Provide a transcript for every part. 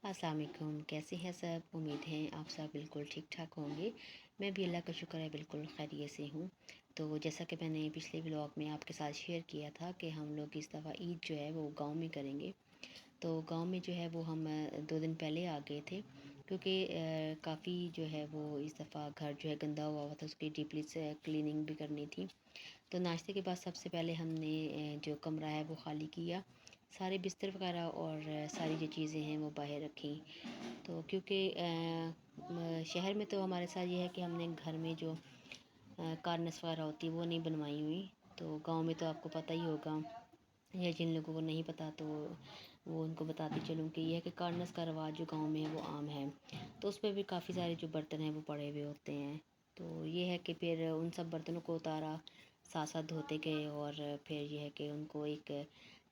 अस्सलाम वालेकुम। कैसे हैं सब? उम्मीद है आप सब बिल्कुल ठीक ठाक होंगे। मैं भी अल्लाह का शुक्र है बिल्कुल खैरियत से हूँ। तो जैसा कि मैंने पिछले व्लॉग में आपके साथ शेयर किया था कि हम लोग इस दफ़ा ईद जो है वो गांव में करेंगे। तो गांव में जो है वो हम 2 दिन पहले आ गए थे, क्योंकि काफ़ी जो है वो इस दफ़ा घर जो है गंदा हुआ हुआ था, उसकी डीपली से क्लीनिंग भी करनी थी। तो नाश्ते के बाद सबसे पहले हमने जो कमरा है वो ख़ाली किया, सारे बिस्तर वगैरह और सारी जो चीज़ें हैं वो बाहर रखी। तो क्योंकि शहर में तो हमारे साथ ये है कि हमने घर में जो कार्नस वगैरह होती है वो नहीं बनवाई हुई। तो गांव में तो आपको पता ही होगा, या जिन लोगों को नहीं पता तो वो उनको बताती चलूँ कि यह है कि कार्नस का रवाज जो गांव में है वो आम है। तो उस पर भी काफ़ी सारे जो बर्तन हैं वो पड़े हुए होते हैं। तो ये है कि फिर उन सब बर्तनों को उतारा, साथ साथ धोते गए और फिर ये है कि उनको एक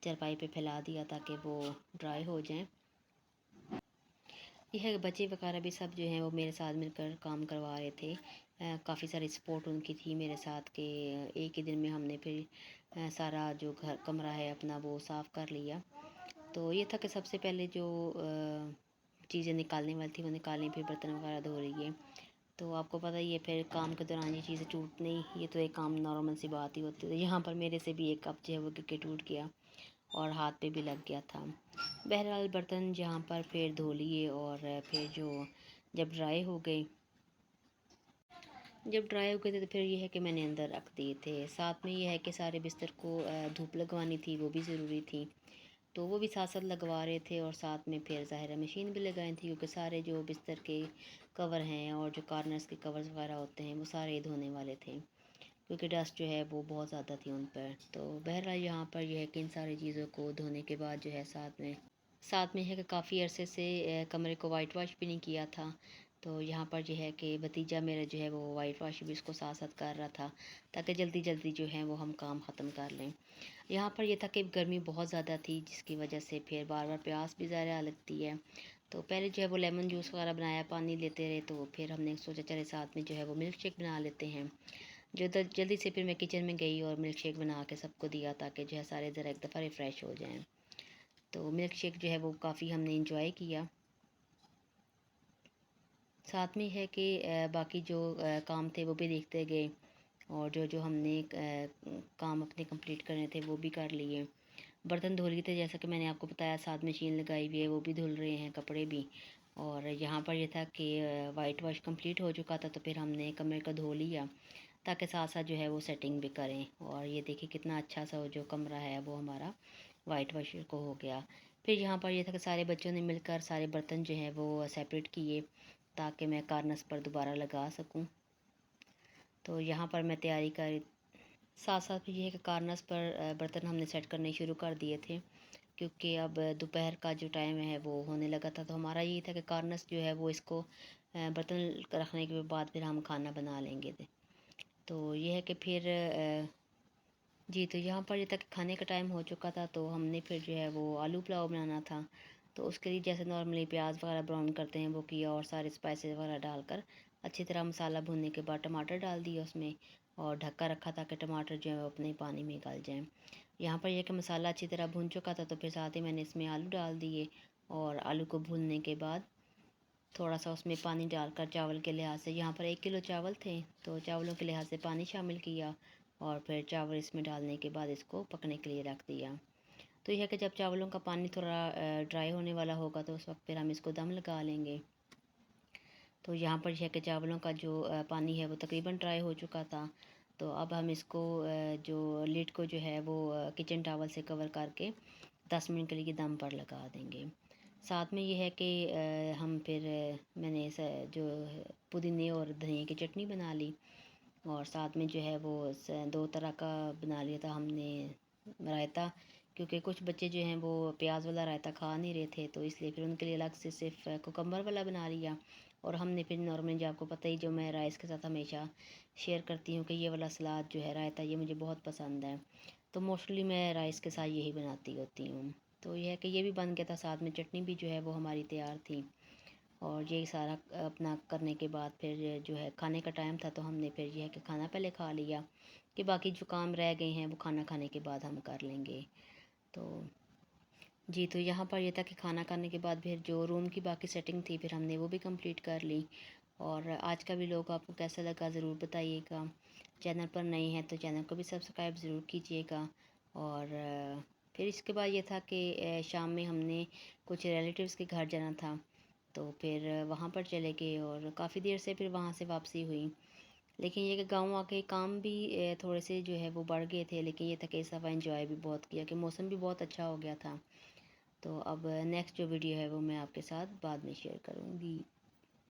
चारपाई पे फैला दिया ताकि वो ड्राई हो जाएं। यह है बच्चे वगैरह भी सब जो हैं वो मेरे साथ मिलकर काम करवा रहे थे। काफ़ी सारी सपोर्ट उनकी थी मेरे साथ के। एक ही दिन में हमने फिर सारा जो घर कमरा है अपना वो साफ़ कर लिया। तो ये था कि सबसे पहले जो चीज़ें निकालने वाली थी वो निकालें, फिर बर्तन वगैरह धो रही है। तो आपको पता ही है फिर काम के दौरान ये चीज़ें टूटनी, ये तो एक काम नॉर्मल सी बात ही होती है। तो यहाँ पर मेरे से भी एक कप जो है वो गिर के टूट गया और हाथ पे भी लग गया था। बहरहाल बर्तन जहाँ पर फिर धो लिए और फिर जो जब ड्राई हो गए थे तो फिर ये है कि मैंने अंदर रख दिए थे। साथ में ये है कि सारे बिस्तर को धूप लगवानी थी, वो भी ज़रूरी थी। तो वो भी साथ साथ लगवा रहे थे और साथ में फिर ज़ाहिर मशीन भी लगाई थी, क्योंकि सारे जो बिस्तर के कवर हैं और जो कार्नर्स के कवर्स वगैरह होते हैं वो सारे धोने वाले थे, क्योंकि डस्ट जो है वो बहुत ज़्यादा थी उन पर। तो बहरहाल यहाँ पर यह है कि इन सारी चीज़ों को धोने के बाद जो है साथ में है कि काफ़ी अरसे से कमरे को वाइट वॉश भी नहीं किया था। तो यहाँ पर जो है कि भतीजा मेरा जो है वो वाइट वॉश भी इसको साथ साथ कर रहा था, ताकि जल्दी जल्दी जो है वो हम काम ख़त्म कर लें। यहाँ पर यह था कि गर्मी बहुत ज़्यादा थी, जिसकी वजह से फिर बार बार प्यास भी ज़्यादा लगती है। तो पहले जो है वो लेमन जूस वगैरह बनाया, पानी लेते रहे। तो फिर हमने सोचा चले साथ में जो है वो मिल्क शेक बना लेते हैं। जल्दी से फिर मैं किचन में गई और मिल्क शेक बना के सबको दिया, ताकि जो है सारे ज़रा एक दफ़ा रिफ़्रेश हो जाएं। तो मिल्क शेक जो है वो काफ़ी हमने इंजॉय किया। साथ में है कि बाकी जो काम थे वो भी देखते गए, और जो जो हमने काम अपने कंप्लीट करने थे वो भी कर लिए। बर्तन धो लिए थे, जैसा कि मैंने आपको बताया, साथ मशीन लगाई हुई है, वो भी धुल रहे हैं कपड़े भी। और यहाँ पर यह था कि वाइट वॉश कंप्लीट हो चुका था, तो फिर हमने कमरे को धो लिया, ताकि साथ साथ जो है वो सेटिंग भी करें। और ये देखिए कितना अच्छा सा जो कमरा है वो हमारा वाइट वॉश को हो गया। फिर यहाँ पर यह था कि सारे बच्चों ने मिलकर सारे बर्तन जो है वो सेपरेट किए, ताकि मैं कार्नस पर दोबारा लगा सकूं। तो यहाँ पर मैं तैयारी कर साथ साथ ये है कि कार्नस पर बर्तन हमने सेट करने शुरू कर दिए थे, क्योंकि अब दोपहर का जो टाइम है वो होने लगा था। तो हमारा ये था कि कार्नस जो है वो इसको बर्तन रखने के बाद फिर हम खाना बना लेंगे थे। तो ये है कि फिर जी, तो यहाँ पर ये तक खाने का टाइम हो चुका था, तो हमने फिर जो है वो आलू पुलाव बनाना था। तो उसके लिए जैसे नॉर्मली प्याज वगैरह ब्राउन करते हैं वो किया, और सारे स्पाइसेस वगैरह डालकर अच्छी तरह मसाला भूनने के बाद टमाटर डाल दिया उसमें, और ढक्का रखा ताकि टमाटर जो है वो अपने पानी में गल जाएँ। यहाँ पर यह कि मसाला अच्छी तरह भून चुका था, तो फिर साथ ही मैंने इसमें आलू डाल दिए, और आलू को भूनने के बाद थोड़ा सा उसमें पानी डालकर चावल के लिहाज से, यहाँ पर 1 किलो चावल थे तो चावलों के लिहाज से पानी शामिल किया, और फिर चावल इसमें डालने के बाद इसको पकने के लिए रख दिया। तो यह है कि जब चावलों का पानी थोड़ा ड्राई होने वाला होगा तो उस वक्त फिर हम इसको दम लगा लेंगे। तो यहाँ पर यह है कि चावलों का जो पानी है वो तकरीबन ड्राई हो चुका था। तो अब हम इसको जो लिड को जो है वो किचन टावल से कवर करके 10 मिनट के लिए दम पर लगा देंगे। साथ में ये है कि हम फिर मैंने जो पुदीने और धनिया की चटनी बना ली, और साथ में जो है वो 2 तरह का बना लिया था हमने रायता, क्योंकि कुछ बच्चे जो हैं वो प्याज वाला रायता खा नहीं रहे थे, तो इसलिए फिर उनके लिए अलग से सिर्फ कुकम्बर वाला बना लिया। और हमने फिर नॉर्मली, जो आपको पता ही, जो मैं राइस के साथ हमेशा शेयर करती हूँ कि ये वाला सलाद जो है रायता, ये मुझे बहुत पसंद है। तो मोस्टली मैं राइस के साथ यही बनाती होती हूँ। तो यह है कि ये भी बन गया था, साथ में चटनी भी जो है वो हमारी तैयार थी। और यही सारा अपना करने के बाद फिर जो है खाने का टाइम था, तो हमने फिर यह है कि खाना पहले खा लिया, कि बाकी जो काम रह गए हैं वो खाना खाने के बाद हम कर लेंगे। तो जी, तो यहाँ पर ये था कि खाना खाने के बाद फिर जो रूम की बाकी सेटिंग थी फिर हमने वो भी कंप्लीट कर ली। और आज का भी व्लॉग आपको कैसा लगा ज़रूर बताइएगा। चैनल पर नए हैं तो चैनल को भी सब्सक्राइब ज़रूर कीजिएगा। और फिर इसके बाद ये था कि शाम में हमने कुछ रिलेटिव्स के घर जाना था, तो फिर वहाँ पर चले गए और काफ़ी देर से फिर वहाँ से वापसी हुई। लेकिन ये कि गाँव आके काम भी थोड़े से जो है वो बढ़ गए थे, लेकिन ये था कि इस दफ़ा एंजॉय भी बहुत किया कि मौसम भी बहुत अच्छा हो गया था। तो अब नेक्स्ट जो वीडियो है वो मैं आपके साथ बाद में शेयर करूँगी।